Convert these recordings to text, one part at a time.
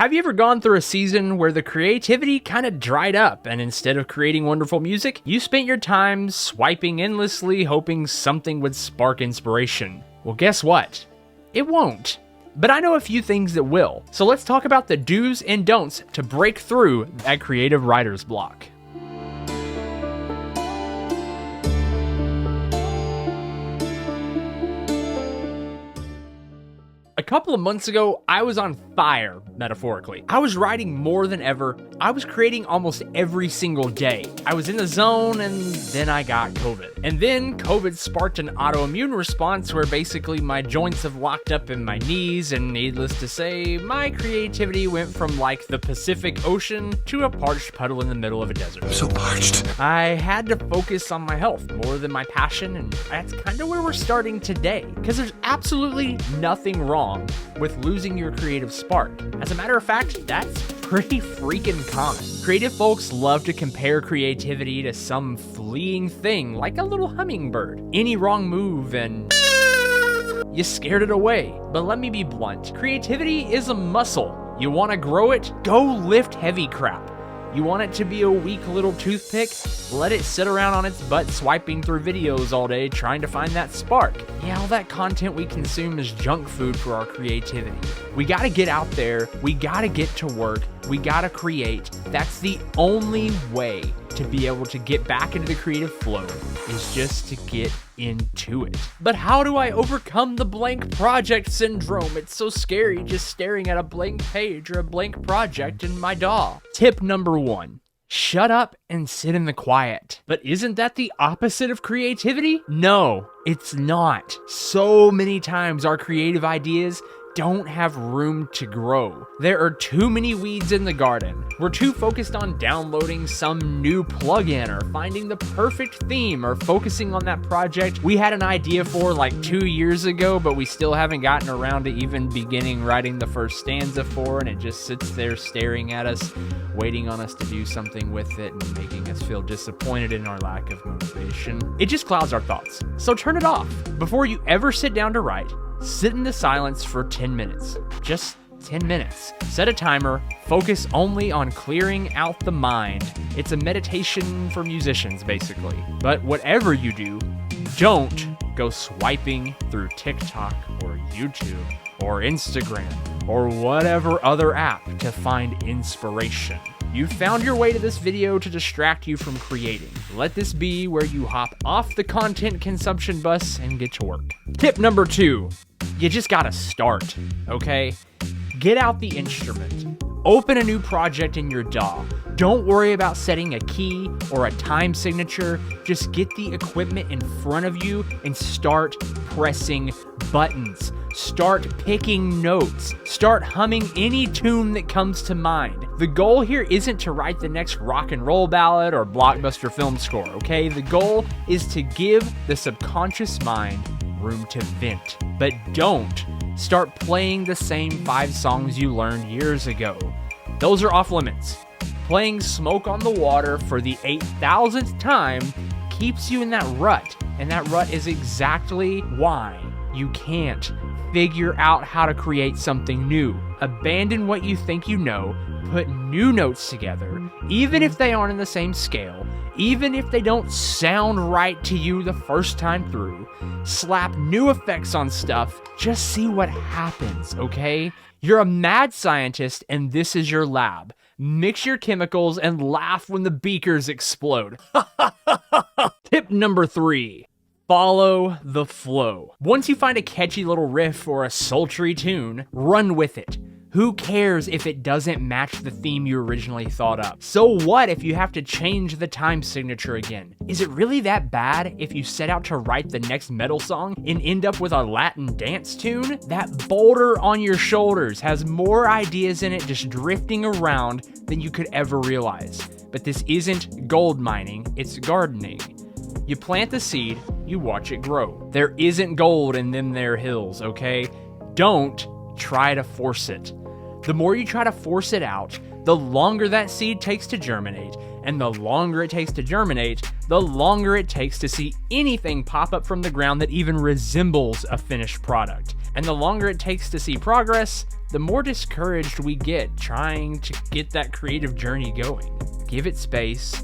Have you ever gone through a season where the creativity kind of dried up and instead of creating wonderful music, you spent your time swiping endlessly hoping something would spark inspiration? Well, guess what? It won't. But I know a few things that will. So let's talk about the do's and don'ts to break through that creative writer's block. A couple of months ago, I was on fire, metaphorically. I was writing more than ever. I was creating almost every single day. I was in the zone, and then I got COVID. And then COVID sparked an autoimmune response where basically my joints have locked up in my knees, and needless to say, my creativity went from like the Pacific Ocean to a parched puddle in the middle of a desert. I'm so parched. I had to focus on my health more than my passion, and that's kind of where we're starting today. Because there's absolutely nothing wrong with losing your creative spark. As a matter of fact, that's pretty freaking common. Creative folks love to compare creativity to some fleeting thing, like a little hummingbird. Any wrong move and you scared it away. But let me be blunt. Creativity is a muscle. You want to grow it? Go lift heavy crap. You want it to be a weak little toothpick? Let it sit around on its butt swiping through videos all day trying to find that spark. Yeah, all that content we consume is junk food for our creativity. We gotta get out there, we gotta get to work, we gotta create. That's the only way to be able to get back into the creative flow, is just to get into it. But how do I overcome the blank project syndrome? It's so scary just staring at a blank page or a blank project in my DAW. Tip number 1. Shut up and sit in the quiet. But isn't that the opposite of creativity? No, it's not. So many times our creative ideas don't have room to grow. There are too many weeds in the garden. We're too focused on downloading some new plugin or finding the perfect theme or focusing on that project we had an idea for like 2 years ago, but we still haven't gotten around to even beginning writing the first stanza for, and it just sits there staring at us, waiting on us to do something with it and making us feel disappointed in our lack of motivation. It just clouds our thoughts. So turn it off. Before you ever sit down to write, sit in the silence for 10 minutes. Just 10 minutes. Set a timer. Focus only on clearing out the mind. It's a meditation for musicians, basically. But whatever you do, don't go swiping through TikTok or YouTube or Instagram or whatever other app to find inspiration. You found your way to this video to distract you from creating. Let this be where you hop off the content consumption bus and get to work. Tip number 2. You just gotta start, okay? Get out the instrument. Open a new project in your DAW. Don't worry about setting a key or a time signature. Just get the equipment in front of you and start pressing buttons. Start picking notes. Start humming any tune that comes to mind. The goal here isn't to write the next rock and roll ballad or blockbuster film score, okay? The goal is to give the subconscious mind room to vent. But don't start playing the same 5 songs you learned years ago. Those are off limits. Playing Smoke on the Water for the 8,000th time keeps you in that rut, and that rut is exactly why you can't figure out how to create something new. Abandon what you think you know, put new notes together, even if they aren't in the same scale, even if they don't sound right to you the first time through. Slap new effects on stuff, just see what happens, okay? You're a mad scientist and this is your lab. Mix your chemicals and laugh when the beakers explode. Tip number 3. Follow the flow. Once you find a catchy little riff or a sultry tune, run with it. Who cares if it doesn't match the theme you originally thought up? So what if you have to change the time signature again? Is it really that bad if you set out to write the next metal song and end up with a Latin dance tune? That boulder on your shoulders has more ideas in it just drifting around than you could ever realize. But this isn't gold mining, it's gardening. You plant the seed, you watch it grow. There isn't gold in them there hills, okay? Don't try to force it. The more you try to force it out, the longer that seed takes to germinate, and the longer it takes to germinate, the longer it takes to see anything pop up from the ground that even resembles a finished product. And the longer it takes to see progress, the more discouraged we get trying to get that creative journey going. Give it space,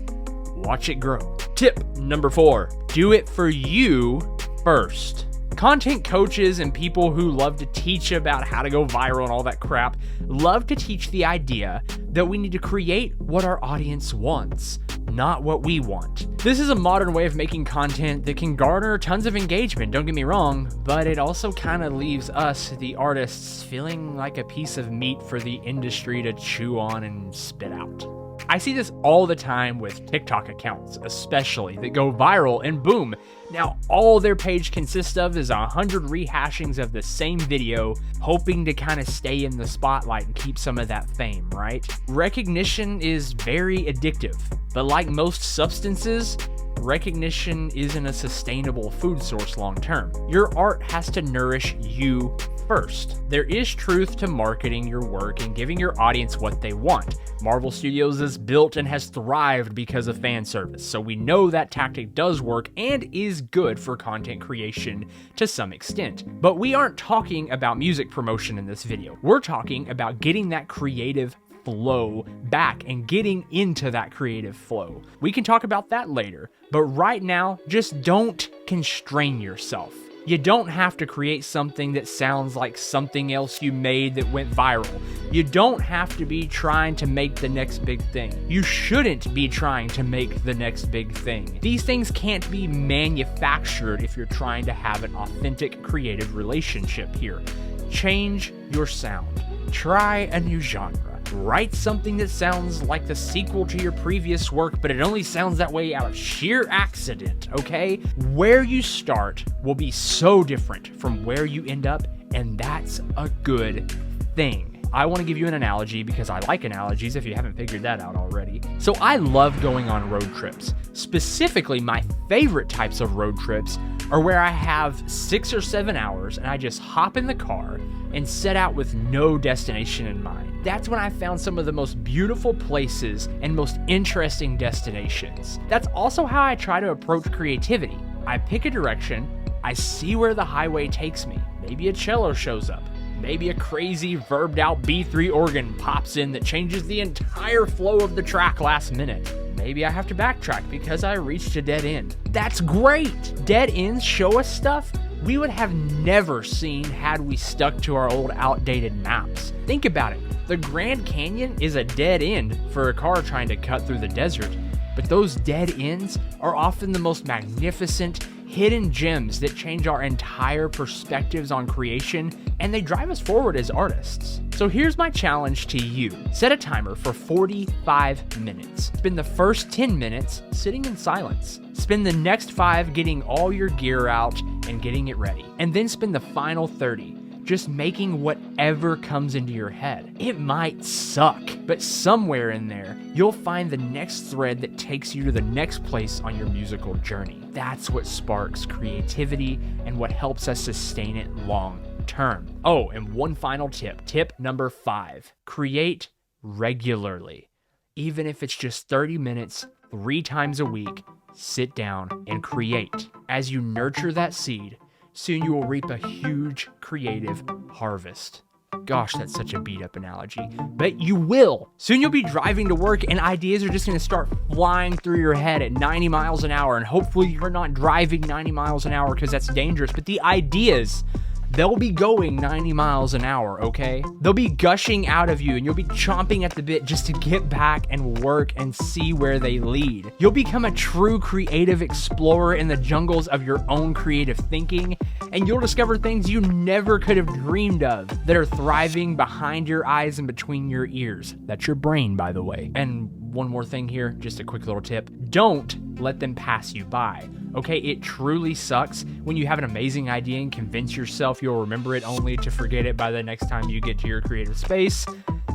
watch it grow. Tip number 4, do it for you first. Content coaches and people who love to teach about how to go viral and all that crap love to teach the idea that we need to create what our audience wants, not what we want. This is a modern way of making content that can garner tons of engagement, don't get me wrong, but it also kind of leaves us, the artists, feeling like a piece of meat for the industry to chew on and spit out. I see this all the time with TikTok accounts, especially, that go viral and boom, now all their page consists of is 100 rehashings of the same video, hoping to kind of stay in the spotlight and keep some of that fame, right? Recognition is very addictive, but like most substances, recognition isn't a sustainable food source long term. Your art has to nourish you first. There is truth to marketing your work and giving your audience what they want. Marvel Studios is built and has thrived because of fan service, so we know that tactic does work and is good for content creation to some extent. But we aren't talking about music promotion in this video. We're talking about getting that creative flow back and getting into that creative flow. We can talk about that later, but right now, just don't constrain yourself. You don't have to create something that sounds like something else you made that went viral. You don't have to be trying to make the next big thing. You shouldn't be trying to make the next big thing. These things can't be manufactured if you're trying to have an authentic creative relationship here. Change your sound. Try a new genre. Write something that sounds like the sequel to your previous work, but it only sounds that way out of sheer accident, okay? Where you start will be so different from where you end up, and that's a good thing. I want to give you an analogy because I like analogies if you haven't figured that out already. So I love going on road trips. Specifically, my favorite types of road trips are where I have 6 or 7 hours and I just hop in the car and set out with no destination in mind. That's when I found some of the most beautiful places and most interesting destinations. That's also how I try to approach creativity. I pick a direction, I see where the highway takes me. Maybe a cello shows up. Maybe a crazy verbed out B3 organ pops in that changes the entire flow of the track last minute. Maybe I have to backtrack because I reached a dead end. That's great! Dead ends show us stuff we would have never seen had we stuck to our old outdated maps. Think about it. The Grand Canyon is a dead end for a car trying to cut through the desert, but those dead ends are often the most magnificent, hidden gems that change our entire perspectives on creation, and they drive us forward as artists. So here's my challenge to you. Set a timer for 45 minutes. Spend the first 10 minutes sitting in silence. Spend the next 5 getting all your gear out and getting it ready. And then spend the final 30 just making whatever comes into your head. It might suck, but somewhere in there, you'll find the next thread that takes you to the next place on your musical journey. That's what sparks creativity and what helps us sustain it long term. Oh, and one final tip. Tip number 5. Create regularly. Even if it's just 30 minutes, 3 times a week, sit down and create. As you nurture that seed, soon you will reap a huge creative harvest. Gosh, that's such a beat up analogy, but you will. Soon you'll be driving to work and ideas are just gonna start flying through your head at 90 miles an hour. And hopefully you're not driving 90 miles an hour because that's dangerous, but the ideas, they'll be going 90 miles an hour, okay? They'll be gushing out of you and you'll be chomping at the bit just to get back and work and see where they lead. You'll become a true creative explorer in the jungles of your own creative thinking, and you'll discover things you never could have dreamed of that are thriving behind your eyes and between your ears. That's your brain, by the way. And one more thing here, just a quick little tip. Don't let them pass you by. Okay, it truly sucks when you have an amazing idea and convince yourself you'll remember it only to forget it by the next time you get to your creative space,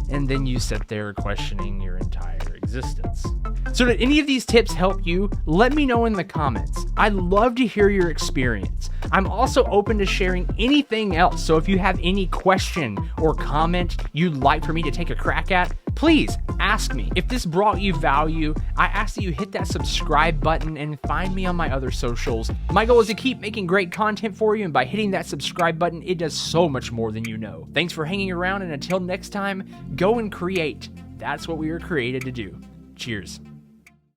and then you sit there questioning your entire existence. So did any of these tips help you? Let me know in the comments. I'd love to hear your experience. I'm also open to sharing anything else, so if you have any question or comment you'd like for me to take a crack at, please ask me. If this brought you value, I ask that you hit that subscribe button and find me on my other socials. My goal is to keep making great content for you, and by hitting that subscribe button, it does so much more than you know. Thanks for hanging around, and until next time, go and create. That's what we were created to do. Cheers.